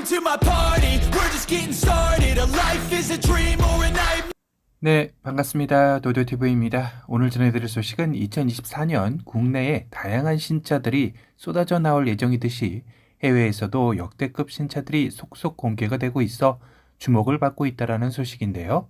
to my party. We're just getting started. A life is a dream or a nightmare. 네, 반갑습니다. 도도TV입니다. 오늘 전해드릴 소식은 2024년 국내에 다양한 신차들이 쏟아져 나올 예정이듯이 해외에서도 역대급 신차들이 속속 공개가 되고 있어 주목을 받고 있다는 소식인데요.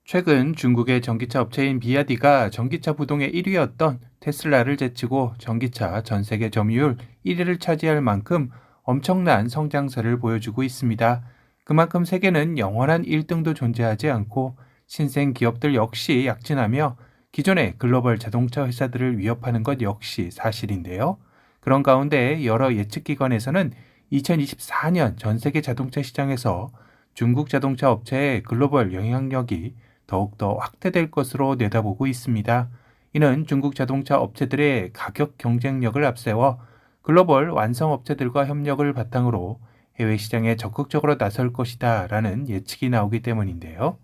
최근 중국의 전기차 업체인 비아디가 전기차 부동의 1위였던 테슬라를 제치고 전기차 전 세계 점유율 1위를 차지할 만큼 엄청난 성장세를 보여주고 있습니다. 그만큼 세계는 영원한 1등도 존재하지 않고 신생 기업들 역시 약진하며 기존의 글로벌 자동차 회사들을 위협하는 것 역시 사실인데요. 그런 가운데 여러 예측기관에서는 2024년 전 세계 자동차 시장에서 중국 자동차 업체의 글로벌 영향력이 더욱더 확대될 것으로 내다보고 있습니다. 이는 중국 자동차 업체들의 가격 경쟁력을 앞세워 글로벌 완성 업체들과 협력을 바탕으로 해외 시장에 적극적으로 나설 것이다 라는 예측이 나오기 때문인데요.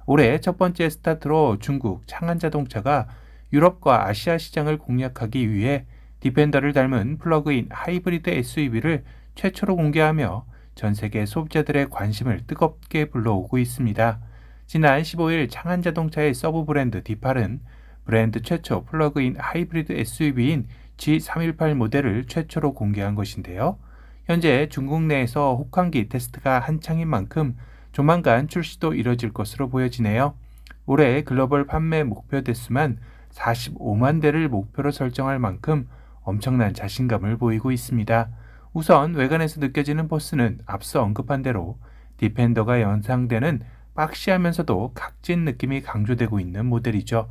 올해 첫 번째 스타트로 중국 창안 자동차가 유럽과 아시아 시장을 공략하기 위해 디펜더를 닮은 플러그인 하이브리드 SUV를 최초로 공개하며 전 세계 소비자들의 관심을 뜨겁게 불러오고 있습니다. 지난 15일 창안 자동차의 서브 브랜드 디팔은 브랜드 최초 플러그인 하이브리드 SUV인 G318 모델을 최초로 공개한 것인데요. 현재 중국 내에서 혹한기 테스트가 한창인 만큼 조만간 출시도 이뤄질 것으로 보여지네요. 올해 글로벌 판매 목표 대수만 45만 대를 목표로 설정할 만큼 엄청난 자신감을 보이고 있습니다. 우선 외관에서 느껴지는 포스는 앞서 언급한 대로 디펜더가 연상되는 박시하면서도 각진 느낌이 강조되고 있는 모델이죠.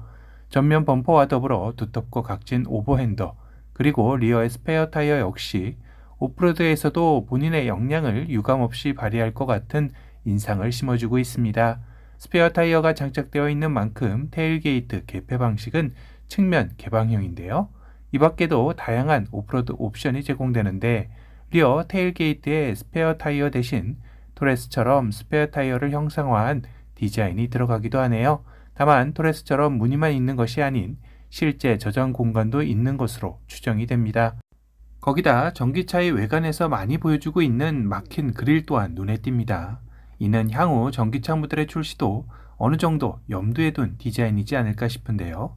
전면 범퍼와 더불어 두텁고 각진 오버핸더, 그리고 리어의 스페어 타이어 역시 오프로드에서도 본인의 역량을 유감없이 발휘할 것 같은 인상을 심어주고 있습니다. 스페어 타이어가 장착되어 있는 만큼 테일게이트 개폐 방식은 측면 개방형인데요. 이 밖에도 다양한 오프로드 옵션이 제공되는데 리어 테일게이트에 스페어 타이어 대신 토레스처럼 스페어 타이어를 형상화한 디자인이 들어가기도 하네요. 다만 토레스처럼 무늬만 있는 것이 아닌 실제 저장 공간도 있는 것으로 추정이 됩니다. 거기다 전기차의 외관에서 많이 보여주고 있는 막힌 그릴 또한 눈에 띕니다. 이는 향후 전기차 모델의 출시도 어느 정도 염두에 둔 디자인이지 않을까 싶은데요.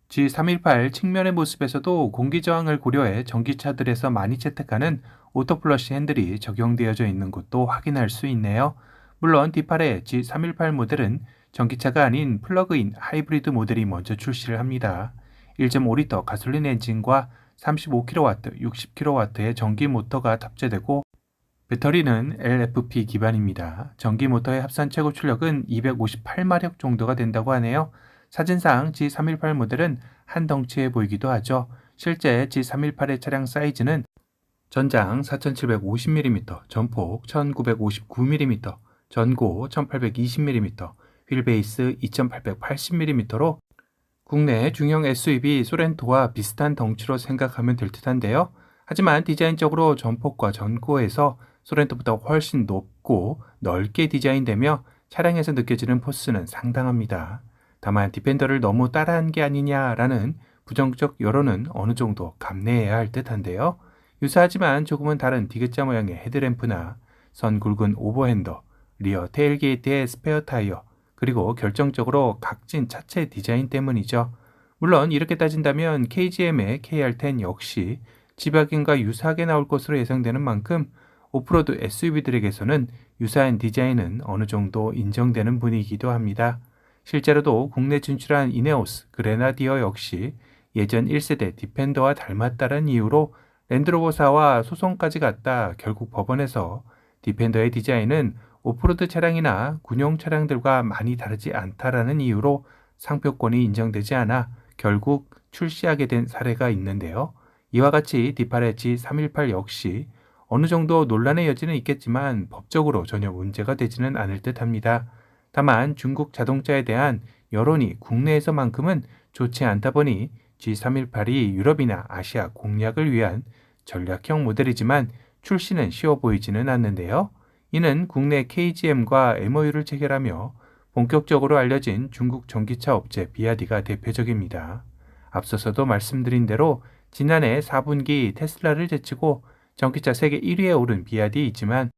G318 측면의 모습에서도 공기 저항을 고려해 전기차들에서 많이 채택하는 오토플러시 핸들이 적용되어져 있는 것도 확인할 수 있네요. 물론 D8의 G318 모델은 전기차가 아닌 플러그인 하이브리드 모델이 먼저 출시를 합니다. 1.5리터 가솔린 엔진과 35kW, 60kW의 전기 모터가 탑재되고 배터리는 LFP 기반입니다. 전기 모터의 합산 최고 출력은 258마력 정도가 된다고 하네요. 사진상 G318 모델은 한 덩치해 보이기도 하죠. 실제 G318의 차량 사이즈는 전장 4750mm, 전폭 1959mm, 전고 1820mm, 휠베이스 2880mm로 국내 중형 SUV 소렌토와 비슷한 덩치로 생각하면 될 듯한데요. 하지만 디자인적으로 전폭과 전고에서 소렌토보다 훨씬 높고 넓게 디자인되며 차량에서 느껴지는 포스는 상당합니다. 다만 디펜더를 너무 따라한 게 아니냐라는 부정적 여론은 어느 정도 감내해야 할 듯한데요. 유사하지만 조금은 다른 디귿자 모양의 헤드램프나 선 굵은 오버핸더, 리어 테일게이트의 스페어 타이어, 그리고 결정적으로 각진 차체 디자인 때문이죠. 물론 이렇게 따진다면 KGM의 KR10 역시 지바겐과 유사하게 나올 것으로 예상되는 만큼 오프로드 SUV들에게서는 유사한 디자인은 어느 정도 인정되는 분위기이기도 합니다. 실제로도 국내 진출한 이네오스, 그레나디어 역시 예전 1세대 디펜더와 닮았다는 이유로 랜드로버사와 소송까지 갔다 결국 법원에서 디펜더의 디자인은 오프로드 차량이나 군용 차량들과 많이 다르지 않다라는 이유로 상표권이 인정되지 않아 결국 출시하게 된 사례가 있는데요. 이와 같이 D8의 G318 역시 어느 정도 논란의 여지는 있겠지만 법적으로 전혀 문제가 되지는 않을 듯합니다. 다만 중국 자동차에 대한 여론이 국내에서만큼은 좋지 않다 보니 G318이 유럽이나 아시아 공략을 위한 전략형 모델이지만 출시는 쉬워 보이지는 않는데요. 이는 국내 KGM과 MOU를 체결하며 본격적으로 알려진 중국 전기차 업체 비아디가 대표적입니다. 앞서서도 말씀드린 대로 지난해 4분기 테슬라를 제치고 전기차 세계 1위에 오른 비아디이지만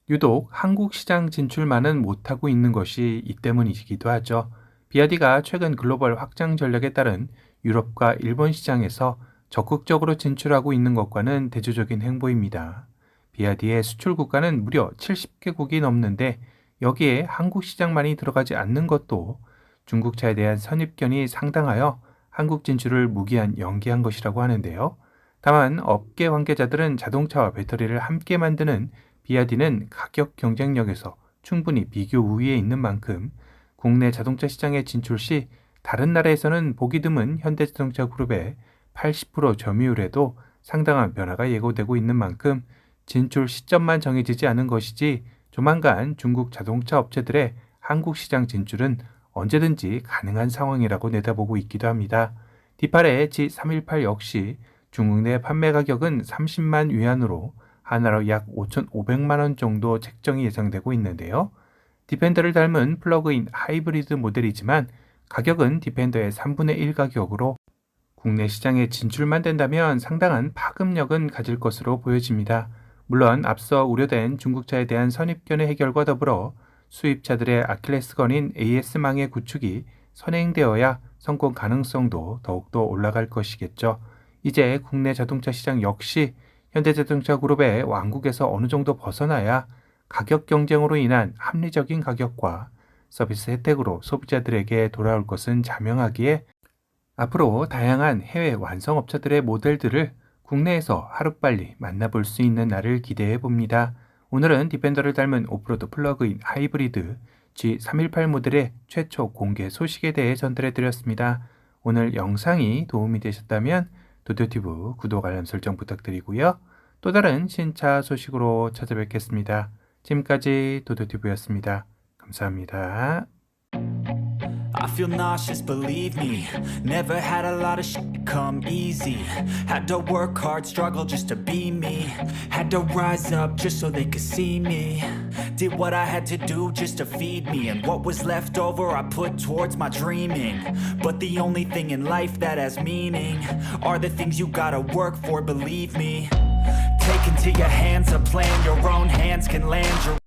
유독 한국 시장 진출만은 못하고 있는 것이 이 때문이기도 하죠. 비아디가 최근 글로벌 확장 전략에 따른 유럽과 일본 시장에서 적극적으로 진출하고 있는 것과는 대조적인 행보입니다. 비아디의 수출 국가는 무려 70개국이 넘는데 여기에 한국 시장만이 들어가지 않는 것도 중국차에 대한 선입견이 상당하여 한국 진출을 무기한 연기한 것이라고 하는데요. 다만 업계 관계자들은 자동차와 배터리를 함께 만드는 비아디는 가격 경쟁력에서 충분히 비교 우위에 있는 만큼 국내 자동차 시장에 진출 시 다른 나라에서는 보기 드문 현대자동차 그룹의 80% 점유율에도 상당한 변화가 예고되고 있는 만큼 진출 시점만 정해지지 않은 것이지 조만간 중국 자동차 업체들의 한국 시장 진출은 언제든지 가능한 상황이라고 내다보고 있기도 합니다. D8의 G318 역시 중국 내 판매 가격은 30만 위안으로 하나로 약 5,500만 원 정도 책정이 예상되고 있는데요. 디펜더를 닮은 플러그인 하이브리드 모델이지만 가격은 디펜더의 3분의 1 가격으로 국내 시장에 진출만 된다면 상당한 파급력은 가질 것으로 보여집니다. 물론 앞서 우려된 중국차에 대한 선입견의 해결과 더불어 수입차들의 아킬레스건인 AS망의 구축이 선행되어야 성공 가능성도 더욱더 올라갈 것이겠죠. 이제 국내 자동차 시장 역시 현대자동차 그룹의 왕국에서 어느 정도 벗어나야 가격 경쟁으로 인한 합리적인 가격과 서비스 혜택으로 소비자들에게 돌아올 것은 자명하기에 앞으로 다양한 해외 완성업체들의 모델들을 국내에서 하루빨리 만나볼 수 있는 날을 기대해 봅니다. 오늘은 디펜더를 닮은 오프로드 플러그인 하이브리드 G318 모델의 최초 공개 소식에 대해 전달해 드렸습니다. 오늘 영상이 도움이 되셨다면 도도티브 구독 알람 설정 부탁드리고요. 또 다른 신차 소식으로 찾아뵙겠습니다. 지금까지 도도티브였습니다. 감사합니다. I feel nauseous, believe me. Never had a lot of shit come easy. Had to work hard, struggle just to be me. Had to rise up just so they could see me. Did what I had to do just to feed me. And what was left over I put towards my dreaming. But the only thing in life that has meaning are the things you gotta work for, believe me. Take into your hands a plan your own hands can land your